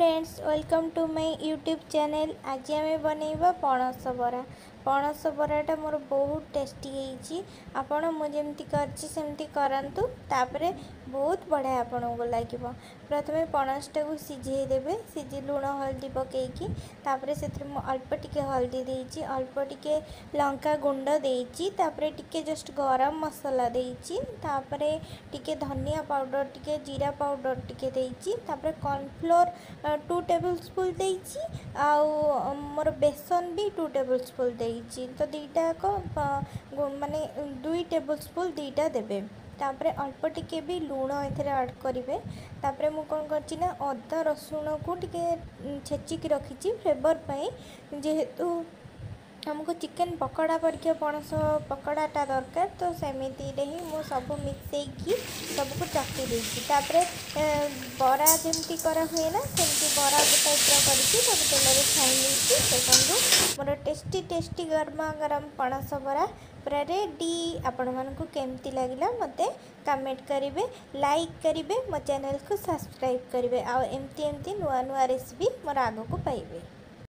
Friends welcome to my YouTube channel. आज आम बनइबा पणस बरा। पणस बराटा मोर बहुत टेस्टी होइछि। आपण मुझे करमती करंतु तापरे बहुत बढ़िया आपन को लगे। प्रथमे पणसटा को सिझे देबे। सिझी लुण हल्दी पकेकी तापरे से अल्प टिके हल्दी देइछि, अल्प टिके लंका गुंड देइछि, तापरे टिके जस्ट गरम मसाला देइछि, तापरे टिके धनिया पाउडर, टिके जीरा पाउडर टिके देइछि, तापरे कॉर्नफ्लोर 2 टेबल स्पून देइछि, आउ मोर बेसन भी 2 टेबल स्पून देइछि। तो दीटा को माने 2 टेबल स्पून दीटा देबे। तापरे अल्प टिके भी लुण एथरे ऐड करेंगे। तापरे मु कौन करछि ना अदा रसुण को टिके छेचिकी रखी फ्लेवर पाई, जेहेतु हमको चिकेन पकोड़ा परिके पणस पकोड़ाटा दरकार, तो सेमिति ही मु सब मिक्सैकी सबको चक्की देइछि। तापरे बरा जेमती करा हुए ना सेमती बरा टाइप करके सब तेल छाई देइछि। देखंतु मोर टेस्टी टेस्टी गरमा गरम पणस बरा पूरा रेडी। आपण मानकु केमती लागिला मते कमेंट करिवे, लाइक करिवे, मो चैनल को सब्सक्राइब करिवे, आ एमती एमती नुआ नुआ रेसिपी मोर आगो को पाइबे।